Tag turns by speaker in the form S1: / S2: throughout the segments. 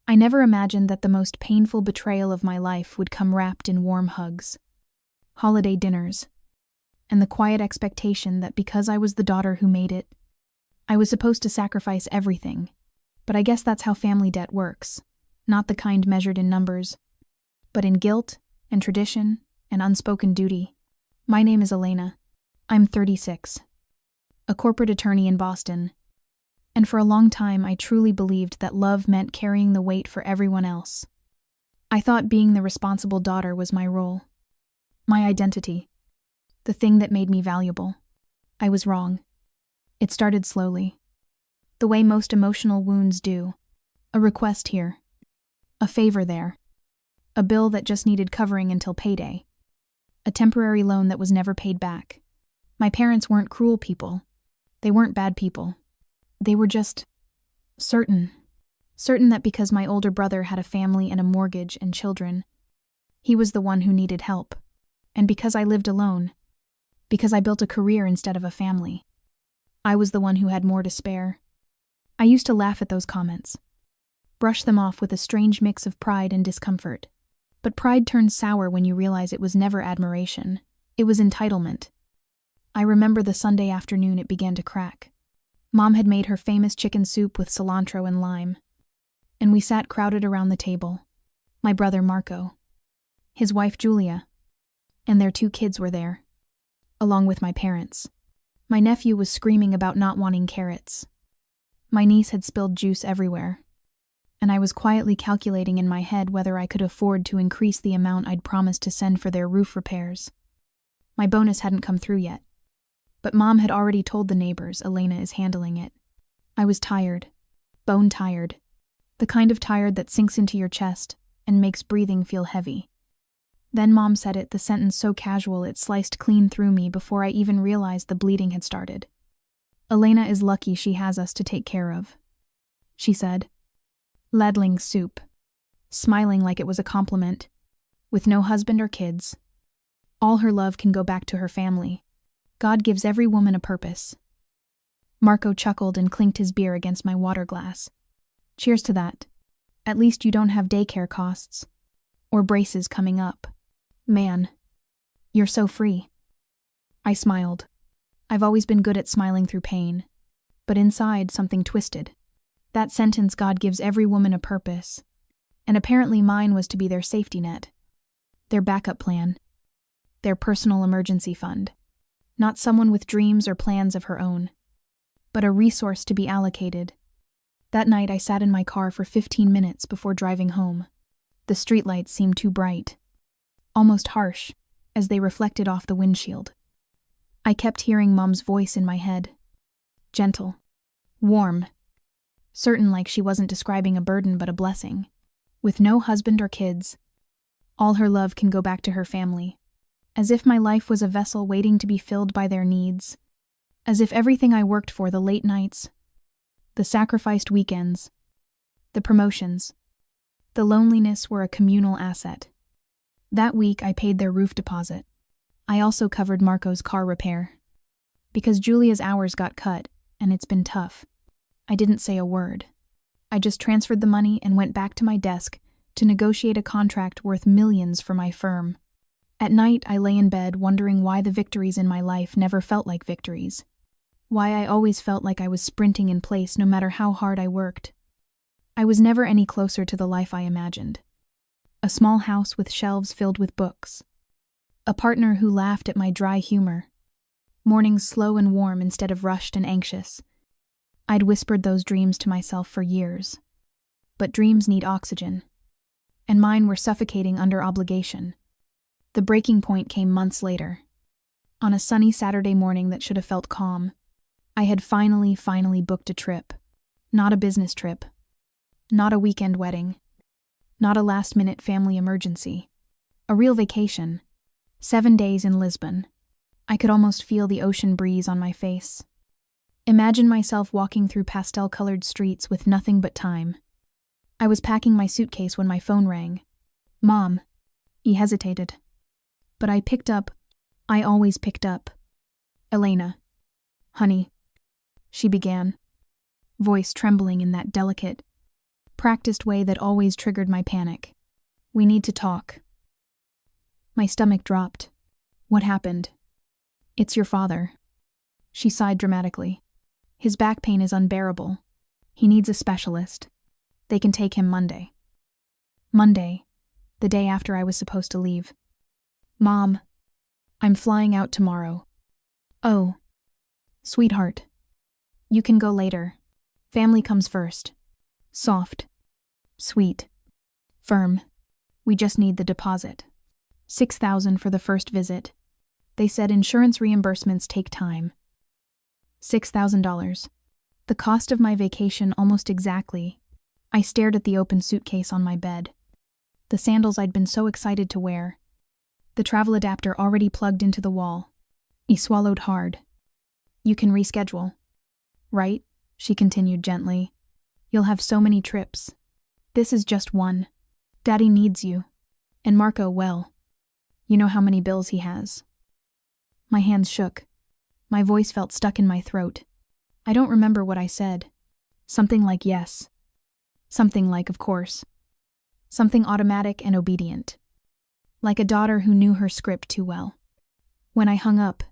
S1: I never imagined that the most painful betrayal of my life would come wrapped in warm hugs, holiday dinners, and the quiet expectation that because I was the daughter who made it, I was supposed to sacrifice everything. But I guess that's how family debt works, not the kind measured in numbers, but in guilt and tradition and unspoken duty. My name is Elena. I'm 36, a corporate attorney in Boston, and for a long time I truly believed that love meant carrying the weight for everyone else. I thought being the responsible daughter was my role, my identity, the thing that made me valuable. I was wrong. It started slowly, the way most emotional wounds do. A request here, a favor there, a bill that just needed covering until payday, a temporary loan that was never paid back. My parents weren't cruel people. They weren't bad people. They were just certain that because my older brother had a family and a mortgage and children, he was the one who needed help. And because I lived alone, because I built a career instead of a family, I was the one who had more to spare. I used to laugh at those comments, brush them off with a strange mix of pride and discomfort. But pride turns sour when you realize it was never admiration. It was entitlement. I remember the Sunday afternoon it began to crack. Mom had made her famous chicken soup with cilantro and lime, and we sat crowded around the table. My brother Marco, his wife Julia, and their 2 kids were there, along with my parents. My nephew was screaming about not wanting carrots. My niece had spilled juice everywhere, and I was quietly calculating in my head whether I could afford to increase the amount I'd promised to send for their roof repairs. My bonus hadn't come through yet, but Mom had already told the neighbors Elena is handling it. I was tired, bone tired, the kind of tired that sinks into your chest and makes breathing feel heavy. Then Mom said it, the sentence so casual it sliced clean through me before I even realized the bleeding had started. Elena is lucky she has us to take care of, she said, ladling soup, smiling like it was a compliment, with no husband or kids. All her love can go back to her family. God gives every woman a purpose. Marco chuckled and clinked his beer against my water glass. Cheers to that. At least you don't have daycare costs. Or braces coming up. Man, you're so free. I smiled. I've always been good at smiling through pain. But inside, something twisted. That sentence, God gives every woman a purpose. And apparently mine was to be their safety net. Their backup plan. Their personal emergency fund. Not someone with dreams or plans of her own, but a resource to be allocated. That night I sat in my car for 15 minutes before driving home. The streetlights seemed too bright, almost harsh, as they reflected off the windshield. I kept hearing Mom's voice in my head. Gentle, warm, certain like she wasn't describing a burden but a blessing. With no husband or kids, all her love can go back to her family. As if my life was a vessel waiting to be filled by their needs. As if everything I worked for, the late nights, the sacrificed weekends, the promotions, the loneliness were a communal asset. That week I paid their roof deposit. I also covered Marco's car repair. Because Julia's hours got cut, and it's been tough. I didn't say a word. I just transferred the money and went back to my desk to negotiate a contract worth millions for my firm. At night, I lay in bed wondering why the victories in my life never felt like victories. Why I always felt like I was sprinting in place no matter how hard I worked. I was never any closer to the life I imagined. A small house with shelves filled with books. A partner who laughed at my dry humor. Mornings slow and warm instead of rushed and anxious. I'd whispered those dreams to myself for years. But dreams need oxygen. And mine were suffocating under obligation. The breaking point came months later. On a sunny Saturday morning that should have felt calm, I had finally booked a trip. Not a business trip. Not a weekend wedding. Not a last-minute family emergency. A real vacation. 7 days in Lisbon. I could almost feel the ocean breeze on my face. Imagine myself walking through pastel-colored streets with nothing but time. I was packing my suitcase when my phone rang. Mom. He hesitated. But I picked up. I always picked up. Elena. Honey. She began, voice trembling in that delicate, practiced way that always triggered my panic. "We need to talk." My stomach dropped. "What happened?" "It's your father." She sighed dramatically. "His back pain is unbearable. He needs a specialist. They can take him Monday." Monday, the day after I was supposed to leave. "Mom, I'm flying out tomorrow." "Oh, sweetheart. You can go later. Family comes first." Soft. Sweet. Firm. "We just need the deposit. $6,000 for the first visit. They said insurance reimbursements take time." $6,000. The cost of my vacation almost exactly. I stared at the open suitcase on my bed. The sandals I'd been so excited to wear. The travel adapter already plugged into the wall. He swallowed hard. "You can reschedule. Right?" she continued gently. "You'll have so many trips. This is just one. Daddy needs you. And Marco, well, you know how many bills he has." My hands shook. My voice felt stuck in my throat. I don't remember what I said. Something like yes. Something like of course. Something automatic and obedient. Like a daughter who knew her script too well. When I hung up,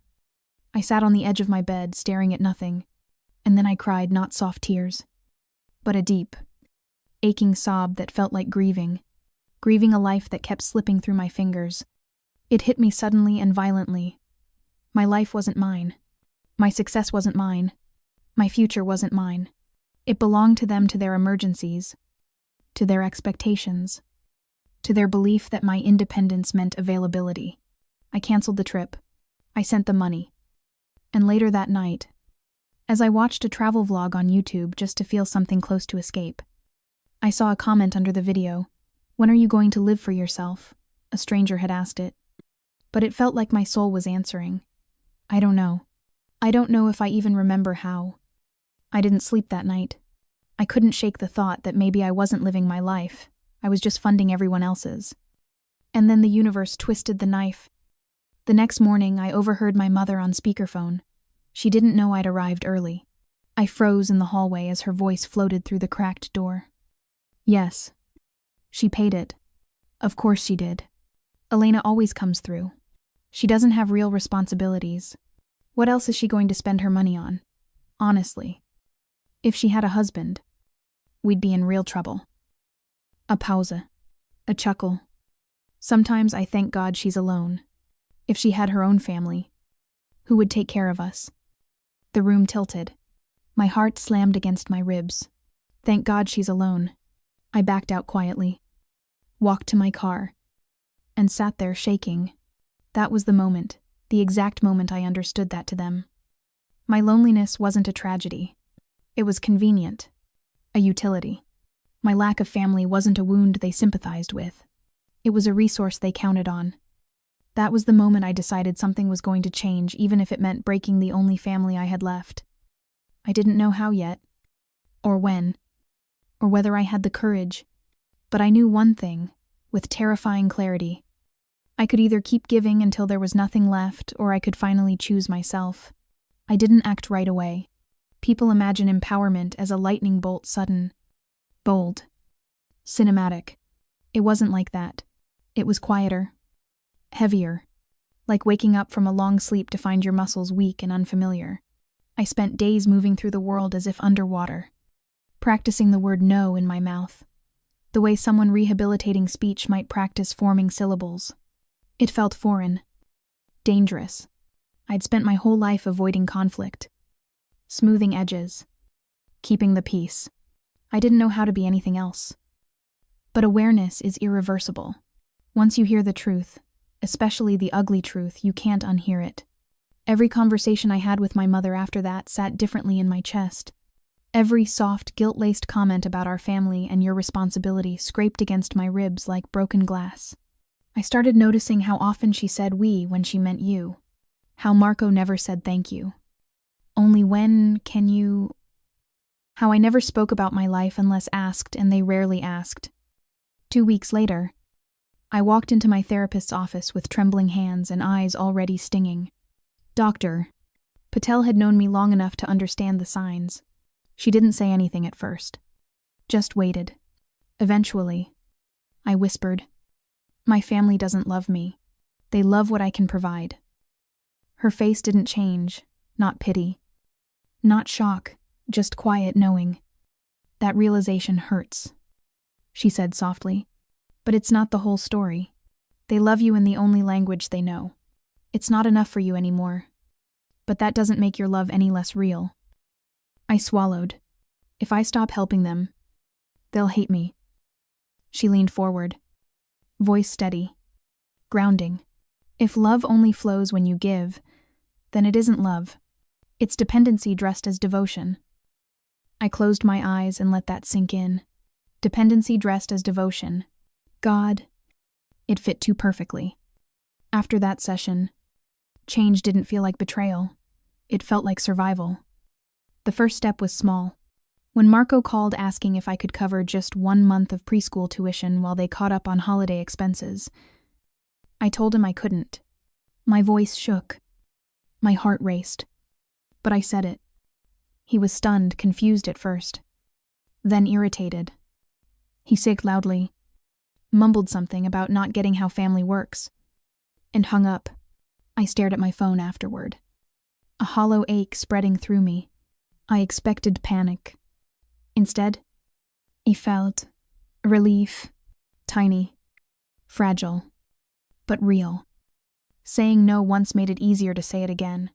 S1: I sat on the edge of my bed staring at nothing, and then I cried not soft tears, but a deep, aching sob that felt like grieving a life that kept slipping through my fingers. It hit me suddenly and violently. My life wasn't mine. My success wasn't mine. My future wasn't mine. It belonged to them, to their emergencies, to their expectations, to their belief that my independence meant availability. I canceled the trip. I sent the money. And later that night, as I watched a travel vlog on YouTube just to feel something close to escape, I saw a comment under the video. "When are you going to live for yourself?" A stranger had asked it. But it felt like my soul was answering. I don't know. I don't know if I even remember how. I didn't sleep that night. I couldn't shake the thought that maybe I wasn't living my life. I was just funding everyone else's. And then the universe twisted the knife. The next morning, I overheard my mother on speakerphone. She didn't know I'd arrived early. I froze in the hallway as her voice floated through the cracked door. "Yes. She paid it. Of course she did. Elena always comes through. She doesn't have real responsibilities. What else is she going to spend her money on? Honestly. If she had a husband, we'd be in real trouble." A pause. A chuckle. "Sometimes I thank God she's alone. If she had her own family, who would take care of us?" The room tilted. My heart slammed against my ribs. Thank God she's alone. I backed out quietly, walked to my car, and sat there shaking. That was the moment, the exact moment I understood that to them. My loneliness wasn't a tragedy. It was convenient. A utility. My lack of family wasn't a wound they sympathized with. It was a resource they counted on. That was the moment I decided something was going to change, even if it meant breaking the only family I had left. I didn't know how yet, or when, or whether I had the courage, but I knew one thing, with terrifying clarity. I could either keep giving until there was nothing left, or I could finally choose myself. I didn't act right away. People imagine empowerment as a lightning bolt, sudden, bold, cinematic. It wasn't like that. It was quieter, heavier, like waking up from a long sleep to find your muscles weak and unfamiliar. I spent days moving through the world as if underwater, practicing the word no in my mouth, the way someone rehabilitating speech might practice forming syllables. It felt foreign, dangerous. I'd spent my whole life avoiding conflict, smoothing edges, keeping the peace. I didn't know how to be anything else. But awareness is irreversible. Once you hear the truth, especially the ugly truth, you can't unhear it. Every conversation I had with my mother after that sat differently in my chest. Every soft, guilt-laced comment about our family and your responsibility scraped against my ribs like broken glass. I started noticing how often she said we when she meant you. How Marco never said thank you. Only when can you... How I never spoke about my life unless asked, and they rarely asked. 2 weeks later, I walked into my therapist's office with trembling hands and eyes already stinging. "Doctor." Patel had known me long enough to understand the signs. She didn't say anything at first. Just waited. Eventually, I whispered, "My family doesn't love me. They love what I can provide." Her face didn't change, not pity. Not shock, just quiet knowing. "That realization hurts," she said softly. "But it's not the whole story. They love you in the only language they know. It's not enough for you anymore. But that doesn't make your love any less real." I swallowed. If I stop helping them, they'll hate me. She leaned forward, voice steady, grounding. "If love only flows when you give, then it isn't love. It's dependency dressed as devotion." I closed my eyes and let that sink in. Dependency dressed as devotion. God, it fit too perfectly. After that session, change didn't feel like betrayal. It felt like survival. The first step was small. When Marco called asking if I could cover just 1 month of preschool tuition while they caught up on holiday expenses, I told him I couldn't. My voice shook. My heart raced. But I said it. He was stunned, confused at first, then irritated. He sighed loudly, mumbled something about not getting how family works, and hung up. I stared at my phone afterward, a hollow ache spreading through me. I expected panic. Instead, I felt relief, tiny, fragile, but real. Saying no once made it easier to say it again.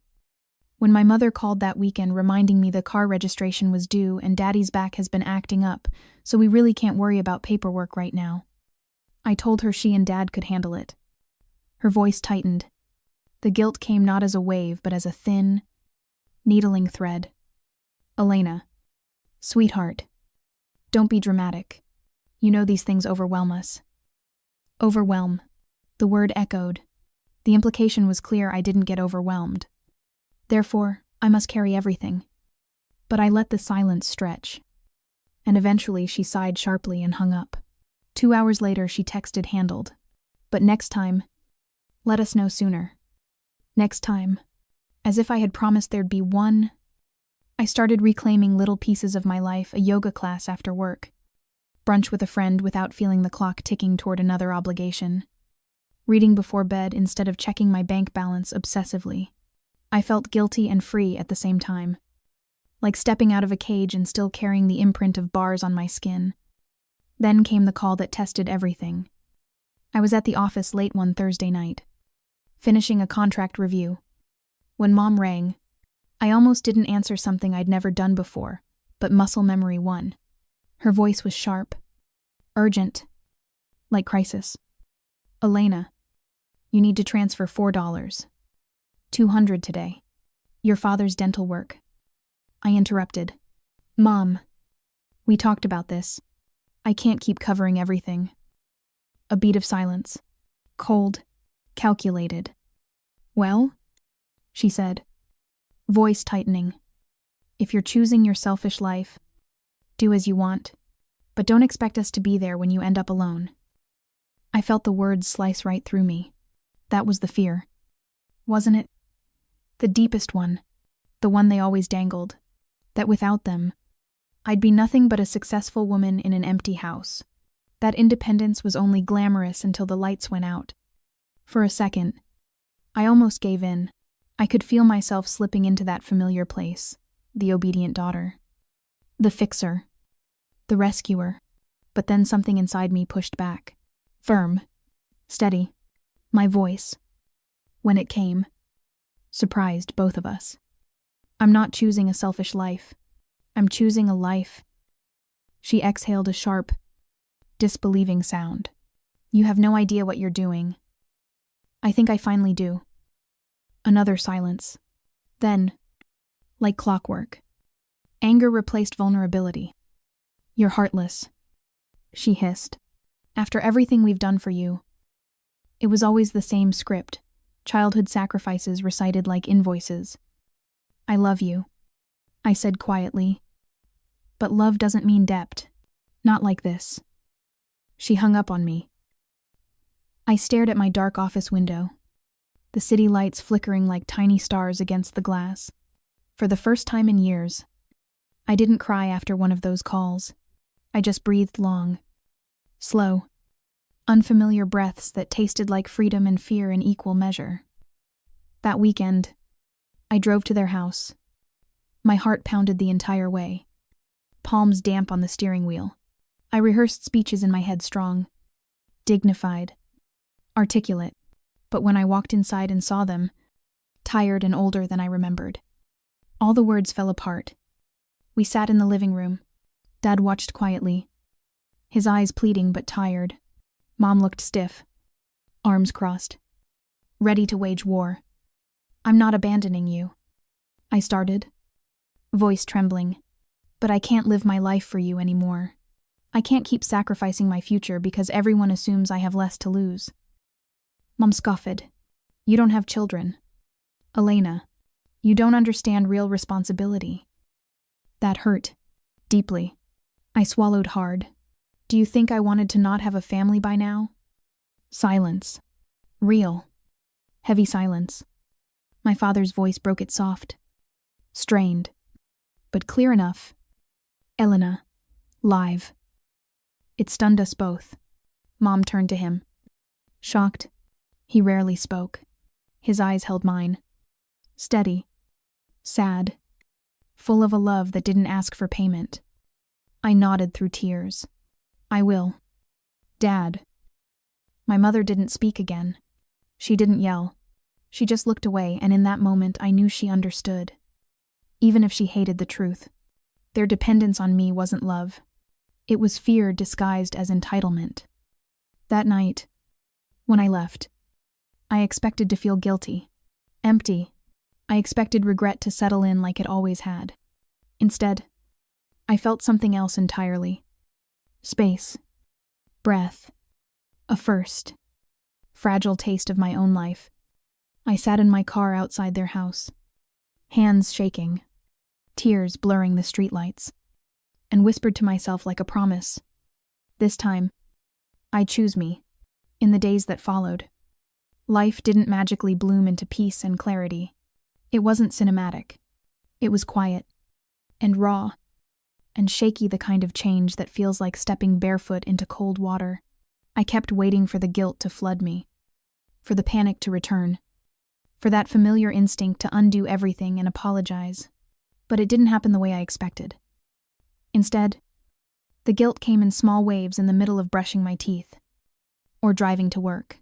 S1: When my mother called that weekend reminding me the car registration was due and Daddy's back has been acting up, so we really can't worry about paperwork right now, I told her she and Dad could handle it. Her voice tightened. The guilt came not as a wave, but as a thin, needling thread. "Elena, sweetheart, don't be dramatic. You know these things overwhelm us." Overwhelm. The word echoed. The implication was clear. I didn't get overwhelmed. Therefore, I must carry everything. But I let the silence stretch. And eventually she sighed sharply and hung up. 2 hours later she texted handled. "But next time, let us know sooner." Next time. As if I had promised there'd be one. I started reclaiming little pieces of my life, a yoga class after work, brunch with a friend without feeling the clock ticking toward another obligation, reading before bed instead of checking my bank balance obsessively. I felt guilty and free at the same time, like stepping out of a cage and still carrying the imprint of bars on my skin. Then came the call that tested everything. I was at the office late one Thursday night, finishing a contract review. When Mom rang, I almost didn't answer, something I'd never done before, but muscle memory won. Her voice was sharp, urgent, like crisis. "Elena, you need to transfer $4. 200 today. Your father's dental work." I interrupted. "Mom, we talked about this. I can't keep covering everything." A beat of silence. Cold, calculated. "Well?" she said, voice tightening. "If you're choosing your selfish life, do as you want, but don't expect us to be there when you end up alone." I felt the words slice right through me. That was the fear. Wasn't it? The deepest one. The one they always dangled. That without them, I'd be nothing but a successful woman in an empty house. That independence was only glamorous until the lights went out. For a second, I almost gave in. I could feel myself slipping into that familiar place, the obedient daughter, the fixer, the rescuer. But then something inside me pushed back. Firm, steady, my voice. When it came, surprised both of us. "I'm not choosing a selfish life. I'm choosing a life." She exhaled a sharp, disbelieving sound. "You have no idea what you're doing." "I think I finally do." Another silence. Then, like clockwork, anger replaced vulnerability. "You're heartless," she hissed. "After everything we've done for you." It was always the same script, childhood sacrifices recited like invoices. "I love you," I said quietly. "But love doesn't mean depth. Not like this." She hung up on me. I stared at my dark office window, the city lights flickering like tiny stars against the glass. For the first time in years, I didn't cry after one of those calls. I just breathed long. Slow, unfamiliar breaths that tasted like freedom and fear in equal measure. That weekend, I drove to their house. My heart pounded the entire way, palms damp on the steering wheel. I rehearsed speeches in my head strong, dignified, articulate, but when I walked inside and saw them, tired and older than I remembered, all the words fell apart. We sat in the living room. Dad watched quietly, his eyes pleading but tired. Mom looked stiff, arms crossed, ready to wage war. "I'm not abandoning you," I started, voice trembling. "But I can't live my life for you anymore. I can't keep sacrificing my future because everyone assumes I have less to lose." Mom scoffed. "You don't have children. Elena, you don't understand real responsibility." That hurt, deeply. I swallowed hard. Do you think I wanted to not have a family by now? Silence. Real. Heavy silence. My father's voice broke it soft, strained, but clear enough. "Elena, live." It stunned us both. Mom turned to him. Shocked, he rarely spoke. His eyes held mine. Steady. Sad. Full of a love that didn't ask for payment. I nodded through tears. "I will. Dad." My mother didn't speak again. She didn't yell. She just looked away, and in that moment I knew she understood. Even if she hated the truth, their dependence on me wasn't love. It was fear disguised as entitlement. That night, when I left, I expected to feel guilty, empty. I expected regret to settle in like it always had. Instead, I felt something else entirely. Space. Breath. A first, fragile taste of my own life. I sat in my car outside their house, hands shaking, tears blurring the streetlights, and whispered to myself like a promise. This time, I choose me. In the days that followed, life didn't magically bloom into peace and clarity. It wasn't cinematic. It was quiet, and raw, and shaky, the kind of change that feels like stepping barefoot into cold water. I kept waiting for the guilt to flood me, for the panic to return, for that familiar instinct to undo everything and apologize. But it didn't happen the way I expected. Instead, the guilt came in small waves in the middle of brushing my teeth, or driving to work,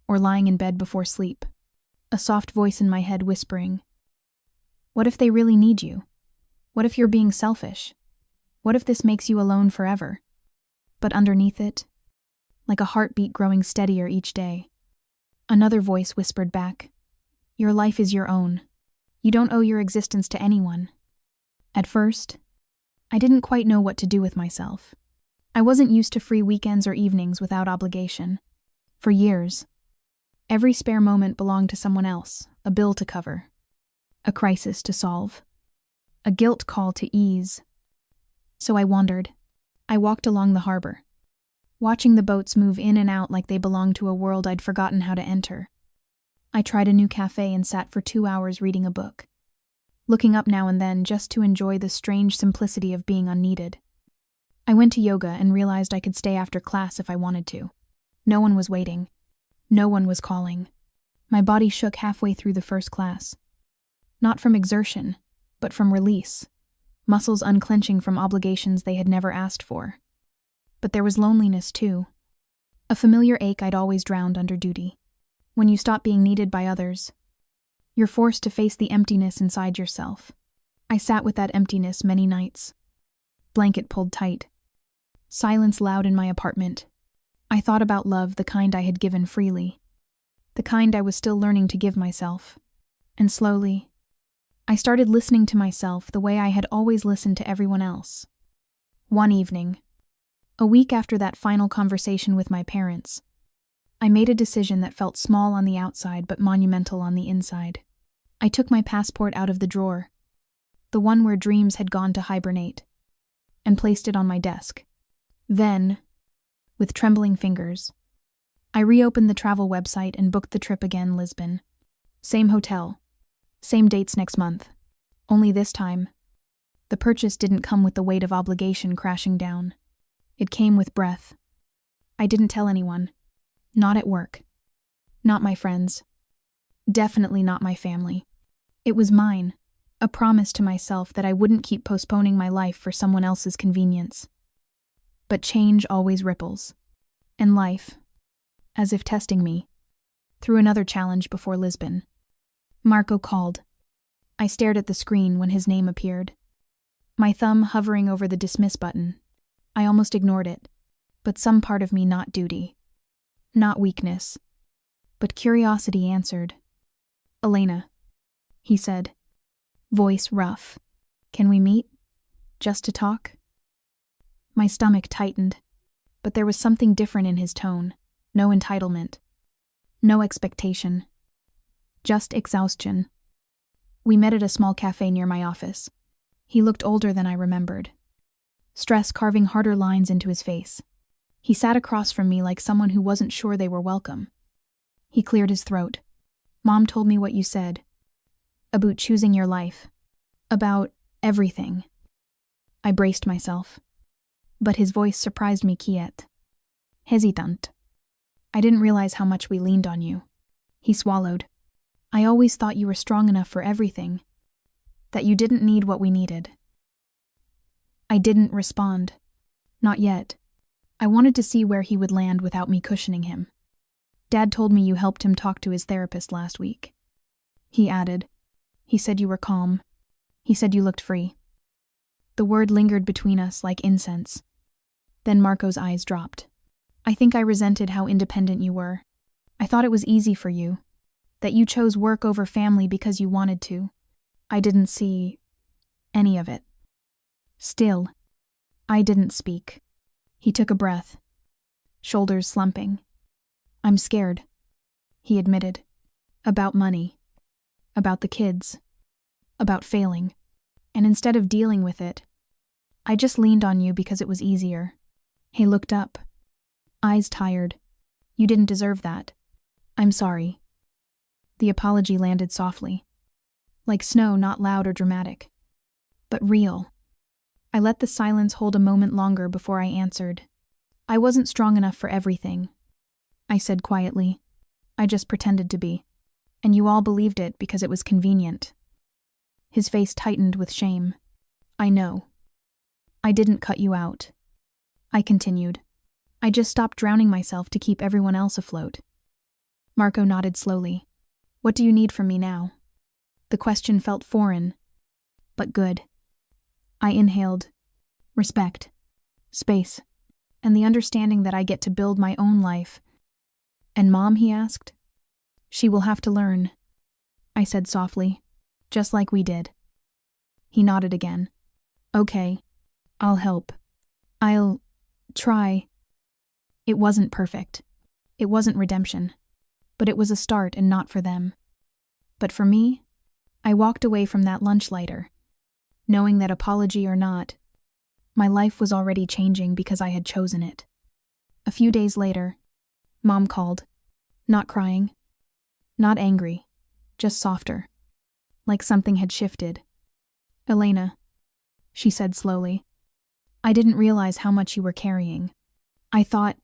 S1: or lying in bed before sleep. A soft voice in my head whispering, "What if they really need you? What if you're being selfish? What if this makes you alone forever?" But underneath it, like a heartbeat growing steadier each day, another voice whispered back, "Your life is your own. You don't owe your existence to anyone." At first, I didn't quite know what to do with myself. I wasn't used to free weekends or evenings without obligation. For years, every spare moment belonged to someone else, a bill to cover, a crisis to solve, a guilt call to ease. So I wandered. I walked along the harbor, watching the boats move in and out like they belonged to a world I'd forgotten how to enter. I tried a new cafe and sat for 2 hours reading a book, looking up now and then just to enjoy the strange simplicity of being unneeded. I went to yoga and realized I could stay after class if I wanted to. No one was waiting. No one was calling. My body shook halfway through the first class. Not from exertion, but from release, muscles unclenching from obligations they had never asked for. But there was loneliness too, a familiar ache I'd always drowned under duty. When you stop being needed by others, you're forced to face the emptiness inside yourself. I sat with that emptiness many nights. Blanket pulled tight. Silence loud in my apartment. I thought about love, the kind I had given freely, the kind I was still learning to give myself. And slowly, I started listening to myself the way I had always listened to everyone else. One evening, a week after that final conversation with my parents, I made a decision that felt small on the outside but monumental on the inside. I took my passport out of the drawer, the one where dreams had gone to hibernate, and placed it on my desk. Then, with trembling fingers, I reopened the travel website and booked the trip again, Lisbon. Same hotel, same dates next month. Only this time, the purchase didn't come with the weight of obligation crashing down. It came with breath, I didn't tell anyone. Not at work. Not my friends. Definitely not my family. It was mine, a promise to myself that I wouldn't keep postponing my life for someone else's convenience. But change always ripples. And life, as if testing me, threw another challenge before Lisbon. Marco called. I stared at the screen when his name appeared. My thumb hovering over the dismiss button. I almost ignored it, but some part of me not duty. Not weakness. But curiosity answered. Elena, he said, voice rough. Can we meet? Just to talk? My stomach tightened, but there was something different in his tone. No entitlement. No expectation. Just exhaustion. We met at a small cafe near my office. He looked older than I remembered. Stress carving harder lines into his face. He sat across from me like someone who wasn't sure they were welcome. He cleared his throat. Mom told me what you said. About choosing your life. About everything. I braced myself. But his voice surprised me quiet. Hesitant. I didn't realize how much we leaned on you. He swallowed. I always thought you were strong enough for everything. That you didn't need what we needed. I didn't respond. Not yet. I wanted to see where he would land without me cushioning him. Dad told me you helped him talk to his therapist last week. He added. He said you were calm. He said you looked free. The word lingered between us like incense. Then Marco's eyes dropped. I think I resented how independent you were. I thought it was easy for you. That you chose work over family because you wanted to. I didn't see any of it. Still, I didn't speak. He took a breath, shoulders slumping. I'm scared, he admitted. About money. About the kids. About failing. And instead of dealing with it, I just leaned on you because it was easier. He looked up. Eyes tired. You didn't deserve that. I'm sorry. The apology landed softly. Like snow, not loud or dramatic. But real. I let the silence hold a moment longer before I answered. I wasn't strong enough for everything. I said quietly. I just pretended to be. And you all believed it because it was convenient. His face tightened with shame. I know. I didn't cut you out. I continued. I just stopped drowning myself to keep everyone else afloat. Marco nodded slowly. What do you need from me now? The question felt foreign, but good. I inhaled. Respect. Space. And the understanding that I get to build my own life. And Mom, he asked? She will have to learn. I said softly. Just like we did. He nodded again. Okay. I'll help. I'll try. It wasn't perfect. It wasn't redemption. But it was a start and not for them. But for me, I walked away from that lunch lighter, knowing that apology or not, my life was already changing because I had chosen it. A few days later, Mom called. Not crying. Not angry. Just softer. Like something had shifted. Elena, she said slowly. I didn't realize how much you were carrying. I thought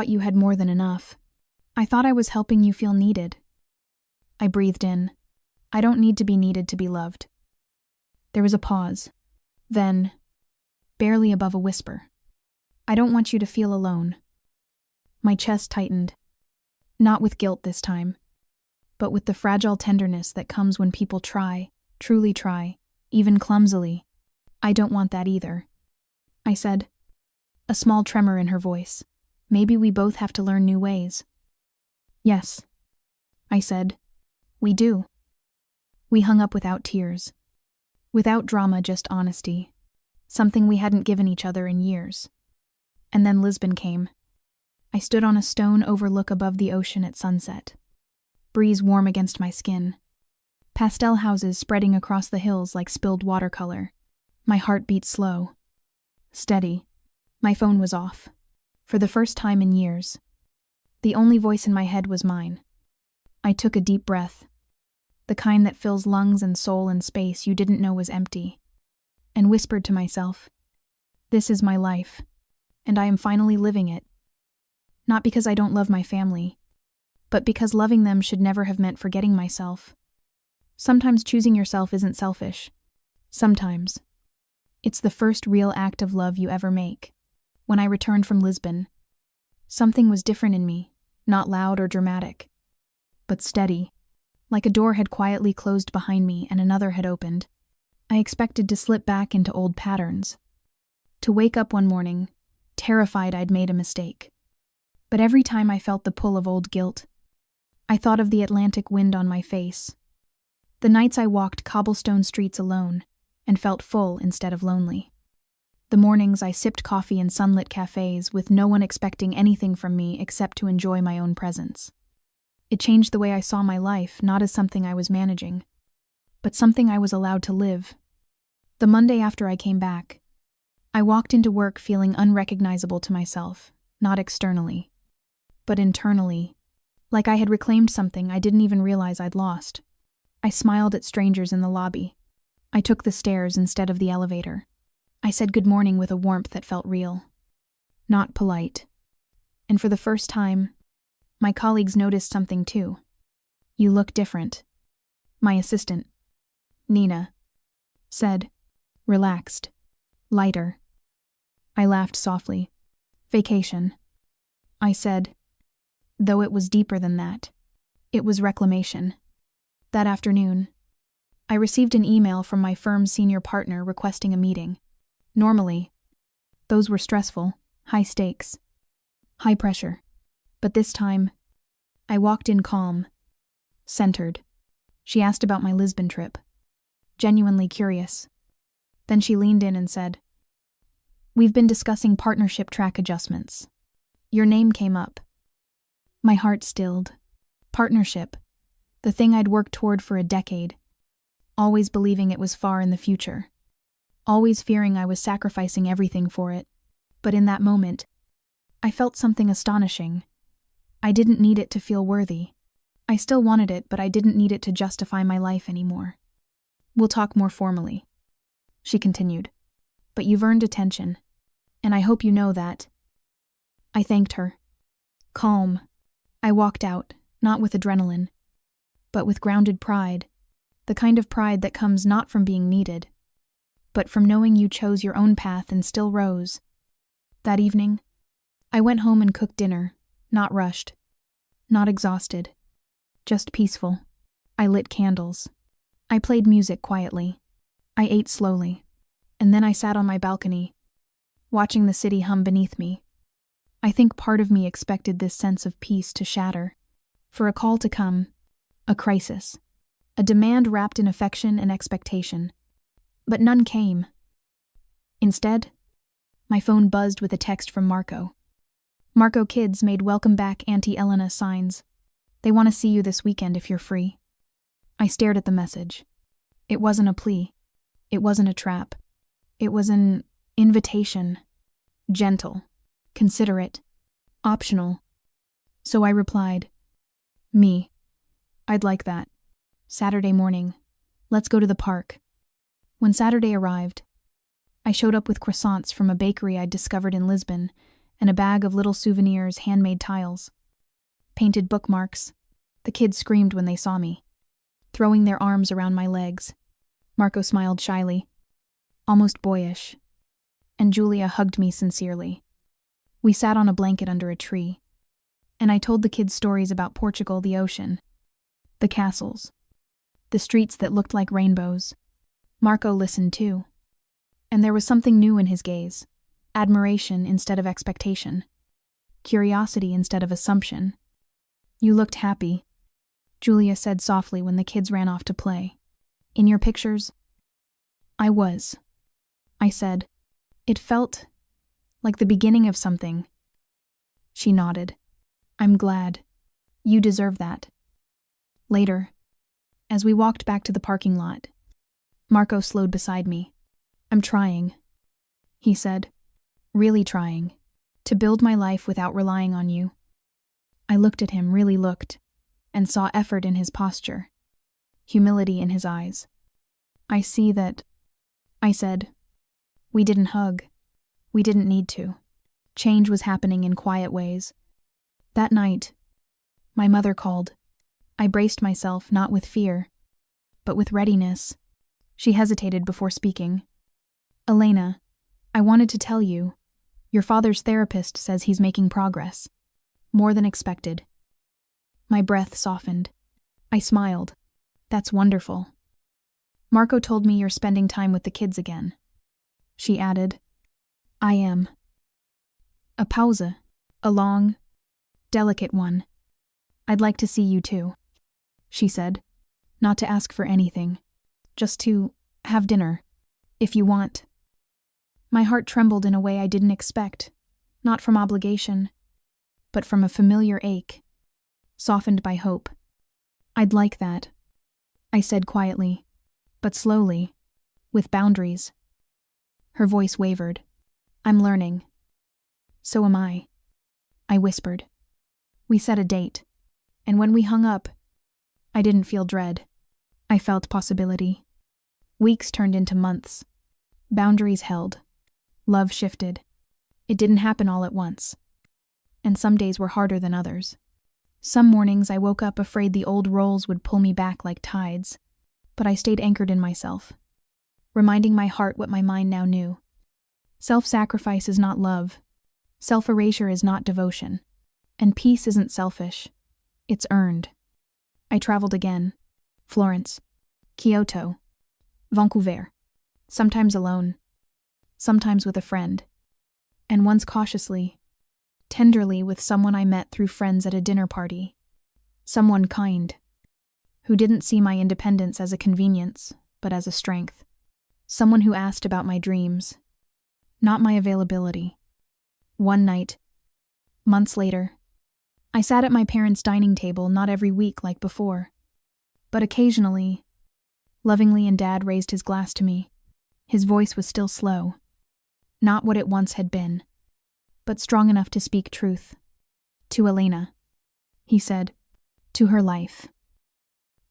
S1: you had more than enough. I thought I was helping you feel needed. I breathed in. I don't need to be needed to be loved. There was a pause. Then, barely above a whisper. I don't want you to feel alone. My chest tightened. Not with guilt this time, but with the fragile tenderness that comes when people try, truly try, even clumsily. I don't want that either. I said, a small tremor in her voice. Maybe we both have to learn new ways. Yes, I said. We do. We hung up without tears. Without drama, just honesty. Something we hadn't given each other in years. And then Lisbon came. I stood on a stone overlook above the ocean at sunset. Breeze warm against my skin. Pastel houses spreading across the hills like spilled watercolor. My heart beat slow. Steady. My phone was off. For the first time in years. The only voice in my head was mine. I took a deep breath. The kind that fills lungs and soul and space you didn't know was empty. And whispered to myself, this is my life. And I am finally living it. Not because I don't love my family, but because loving them should never have meant forgetting myself. Sometimes choosing yourself isn't selfish. Sometimes. It's the first real act of love you ever make. When I returned from Lisbon, something was different in me, not loud or dramatic, but steady, like a door had quietly closed behind me and another had opened. I expected to slip back into old patterns, to wake up one morning, terrified I'd made a mistake. But every time I felt the pull of old guilt, I thought of the Atlantic wind on my face, the nights I walked cobblestone streets alone and felt full instead of lonely. The mornings I sipped coffee in sunlit cafes with no one expecting anything from me except to enjoy my own presence. It changed the way I saw my life, not as something I was managing, but something I was allowed to live. The Monday after I came back, I walked into work feeling unrecognizable to myself, not externally, but internally, like I had reclaimed something I didn't even realize I'd lost. I smiled at strangers in the lobby. I took the stairs instead of the elevator. I said good morning with a warmth that felt real, not polite. And for the first time, my colleagues noticed something too. "You look different," my assistant, Nina, said, relaxed, lighter. I laughed softly. "Vacation," I said, though it was deeper than that. It was reclamation. That afternoon, I received an email from my firm's senior partner requesting a meeting. Normally, those were stressful, high stakes, high pressure. But this time, I walked in calm, centered. She asked about my Lisbon trip, genuinely curious. Then she leaned in and said, "We've been discussing partnership track adjustments. Your name came up." My heart stilled. Partnership, the thing I'd worked toward for a decade, always believing it was far in the future, always fearing I was sacrificing everything for it. But in that moment, I felt something astonishing. I didn't need it to feel worthy. I still wanted it, but I didn't need it to justify my life anymore. "We'll talk more formally," she continued. "But you've earned attention, and I hope you know that." I thanked her. Calm, I walked out, not with adrenaline, but with grounded pride, the kind of pride that comes not from being needed, but from knowing you chose your own path and still rose. That evening, I went home and cooked dinner, not rushed, not exhausted, just peaceful. I lit candles. I played music quietly. I ate slowly. And then I sat on my balcony, watching the city hum beneath me. I think part of me expected this sense of peace to shatter, for a call to come, a crisis, a demand wrapped in affection and expectation. But none came. Instead, my phone buzzed with a text from Marco. "Marco kids made welcome back Auntie Elena signs. They want to see you this weekend if you're free." I stared at the message. It wasn't a plea. It wasn't a trap. It was an invitation. Gentle, considerate, optional. So I replied, "Me. I'd like that. Saturday morning. Let's go to the park." When Saturday arrived, I showed up with croissants from a bakery I'd discovered in Lisbon and a bag of little souvenirs, handmade tiles, painted bookmarks. The kids screamed when they saw me, throwing their arms around my legs. Marco smiled shyly, almost boyish, and Julia hugged me sincerely. We sat on a blanket under a tree, and I told the kids stories about Portugal, the ocean, the castles, the streets that looked like rainbows. Marco listened too, and there was something new in his gaze, admiration instead of expectation, curiosity instead of assumption. "You looked happy," Julia said softly when the kids ran off to play. "In your pictures?" "I was," I said. "It felt like the beginning of something." She nodded. "I'm glad. You deserve that." Later, as we walked back to the parking lot, Marco slowed beside me. "I'm trying," he said. "Really trying. To build my life without relying on you." I looked at him, really looked, and saw effort in his posture, humility in his eyes. "I see that," I said. "We didn't hug. We didn't need to. Change was happening in quiet ways. That night, my mother called. I braced myself, not with fear, but with readiness. She hesitated before speaking. Elena, I wanted to tell you, your father's therapist says he's making progress. More than expected. My breath softened. I smiled. That's wonderful. Marco told me you're spending time with the kids again. She added. I am. A pause. A long, delicate one. I'd like to see you too, she said. Not to ask for anything. Just to have dinner, if you want. My heart trembled in a way I didn't expect, not from obligation, but from a familiar ache, softened by hope. I'd like that, I said quietly, but slowly, with boundaries. Her voice wavered. I'm learning. So am I whispered. We set a date, and when we hung up, I didn't feel dread. I felt possibility. Weeks turned into months. Boundaries held. Love shifted. It didn't happen all at once. And some days were harder than others. Some mornings I woke up afraid the old roles would pull me back like tides, but I stayed anchored in myself, reminding my heart what my mind now knew. Self-sacrifice is not love. Self-erasure is not devotion. And peace isn't selfish. It's earned. I traveled again. Florence, Kyoto, Vancouver, sometimes alone, sometimes with a friend, and once cautiously, tenderly with someone I met through friends at a dinner party. Someone kind, who didn't see my independence as a convenience, but as a strength. Someone who asked about my dreams, not my availability. One night, months later, I sat at my parents' dining table, not every week like before, but occasionally, lovingly, and Dad raised his glass to me. His voice was still slow, not what it once had been, but strong enough to speak truth. To Elena, he said, to her life.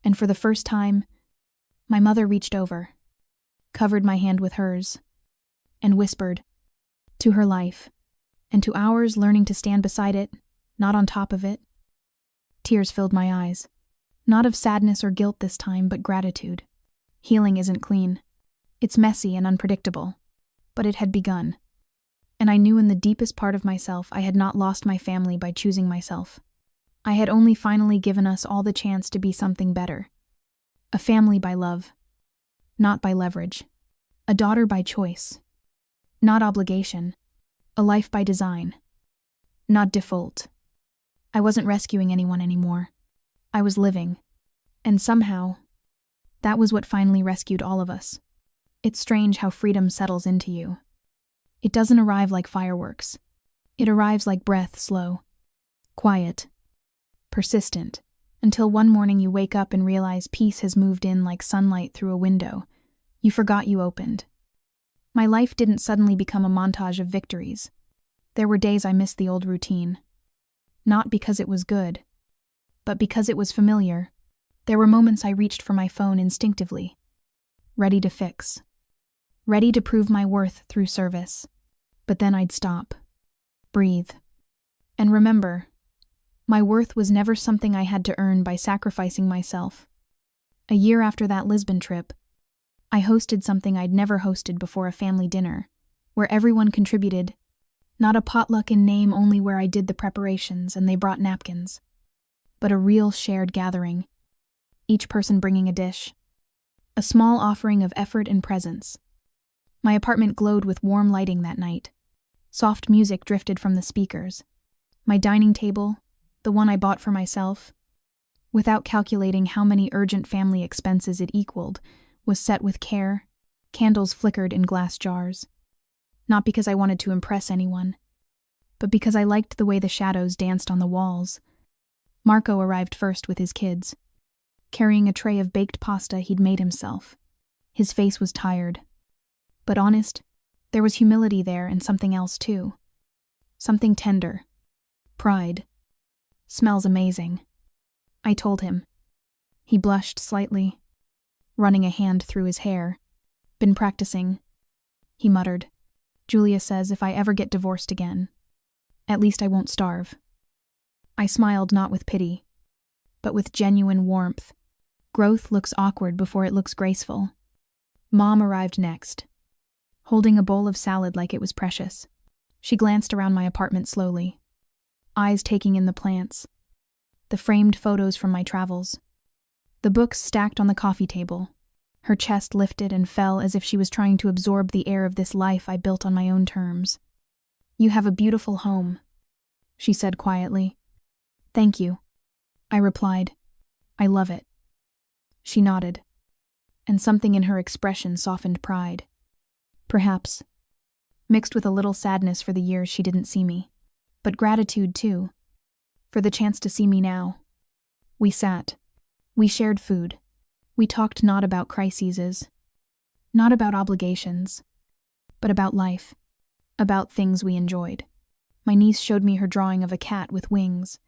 S1: And for the first time, my mother reached over, covered my hand with hers, and whispered, to her life, and to ours, learning to stand beside it, not on top of it. Tears filled my eyes. Not of sadness or guilt this time, but gratitude. Healing isn't clean. It's messy and unpredictable. But it had begun. And I knew in the deepest part of myself I had not lost my family by choosing myself. I had only finally given us all the chance to be something better. A family by love. Not by leverage. A daughter by choice. Not obligation. A life by design. Not default. I wasn't rescuing anyone anymore. I was living. And somehow, that was what finally rescued all of us. It's strange how freedom settles into you. It doesn't arrive like fireworks. It arrives like breath, slow, quiet, persistent, until one morning you wake up and realize peace has moved in like sunlight through a window you forgot you opened. My life didn't suddenly become a montage of victories. There were days I missed the old routine. Not because it was good, but because it was familiar. There were moments I reached for my phone instinctively, ready to fix, ready to prove my worth through service. But then I'd stop, breathe, and remember, my worth was never something I had to earn by sacrificing myself. A year after that Lisbon trip, I hosted something I'd never hosted before, a family dinner, where everyone contributed, not a potluck in name only where I did the preparations and they brought napkins, but a real shared gathering, each person bringing a dish, a small offering of effort and presence. My apartment glowed with warm lighting that night. Soft music drifted from the speakers. My dining table, the one I bought for myself, without calculating how many urgent family expenses it equaled, was set with care. Candles flickered in glass jars. Not because I wanted to impress anyone, but because I liked the way the shadows danced on the walls. Marco arrived first with his kids, carrying a tray of baked pasta he'd made himself. His face was tired, but honest. There was humility there and something else too. Something tender. Pride. Smells amazing, I told him. He blushed slightly, running a hand through his hair. Been practicing, he muttered. Julia says if I ever get divorced again, at least I won't starve. I smiled not with pity, but with genuine warmth. Growth looks awkward before it looks graceful. Mom arrived next, holding a bowl of salad like it was precious. She glanced around my apartment slowly, eyes taking in the plants, the framed photos from my travels, the books stacked on the coffee table. Her chest lifted and fell as if she was trying to absorb the air of this life I built on my own terms. "You have a beautiful home," she said quietly. "Thank you," I replied. "I love it." She nodded, and something in her expression softened pride. Perhaps, mixed with a little sadness for the years she didn't see me, but gratitude too, for the chance to see me now. We sat. We shared food. We talked not about crises, not about obligations, but about life, about things we enjoyed. My niece showed me her drawing of a cat with wings.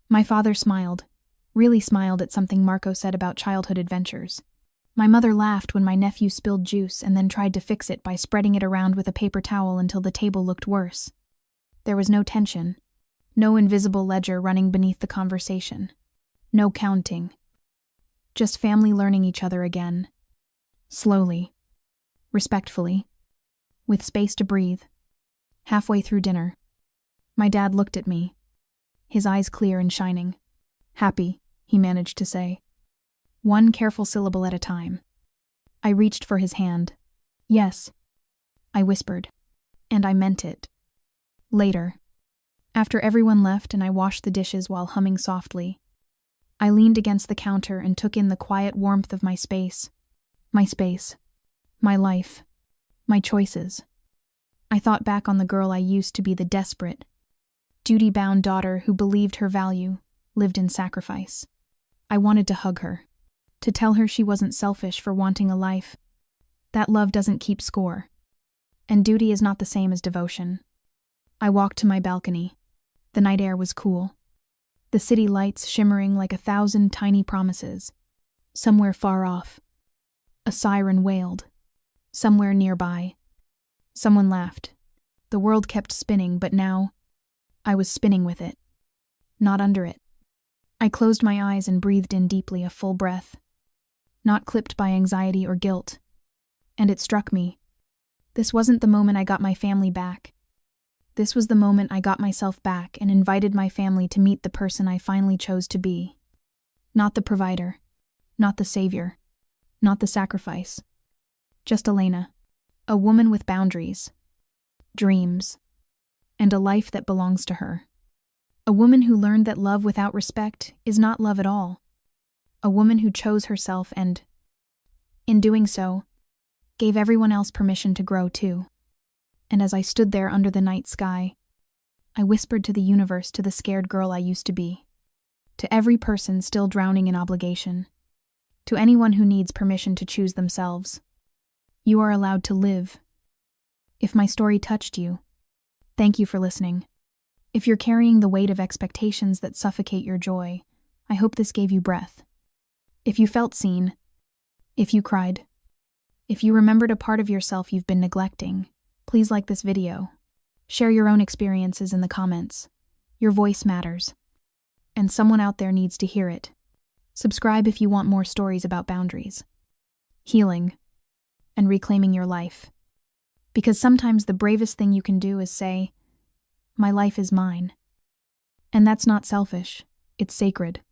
S1: My father smiled, really smiled at something Marco said about childhood adventures. My mother laughed when my nephew spilled juice and then tried to fix it by spreading it around with a paper towel until the table looked worse. There was no tension, no invisible ledger running beneath the conversation, no counting. Just family learning each other again. Slowly. Respectfully. With space to breathe. Halfway through dinner, my dad looked at me, his eyes clear and shining. "Happy," he managed to say. One careful syllable at a time. I reached for his hand. "Yes," I whispered, and I meant it. Later, after everyone left and I washed the dishes while humming softly, I leaned against the counter and took in the quiet warmth of my space. My space. My life. My choices. I thought back on the girl I used to be, the desperate, duty-bound daughter who believed her value, lived in sacrifice. I wanted to hug her, to tell her she wasn't selfish for wanting a life. That love doesn't keep score. And duty is not the same as devotion. I walked to my balcony. The night air was cool. The city lights shimmering like 1,000 tiny promises. Somewhere far off, a siren wailed. Somewhere nearby, someone laughed. The world kept spinning, but now, I was spinning with it, not under it. I closed my eyes and breathed in deeply, a full breath, not clipped by anxiety or guilt. And it struck me. This wasn't the moment I got my family back. This was the moment I got myself back and invited my family to meet the person I finally chose to be. Not the provider, not the savior, not the sacrifice. Just Elena, a woman with boundaries, dreams, and a life that belongs to her. A woman who learned that love without respect is not love at all. A woman who chose herself and, in doing so, gave everyone else permission to grow too. And as I stood there under the night sky, I whispered to the universe, to the scared girl I used to be, to every person still drowning in obligation, to anyone who needs permission to choose themselves. You are allowed to live. If my story touched you, thank you for listening. If you're carrying the weight of expectations that suffocate your joy, I hope this gave you breath. If you felt seen, if you cried, if you remembered a part of yourself you've been neglecting, please like this video. Share your own experiences in the comments. Your voice matters, and someone out there needs to hear it. Subscribe if you want more stories about boundaries, healing, and reclaiming your life. Because sometimes the bravest thing you can do is say, "My life is mine." And that's not selfish, it's sacred.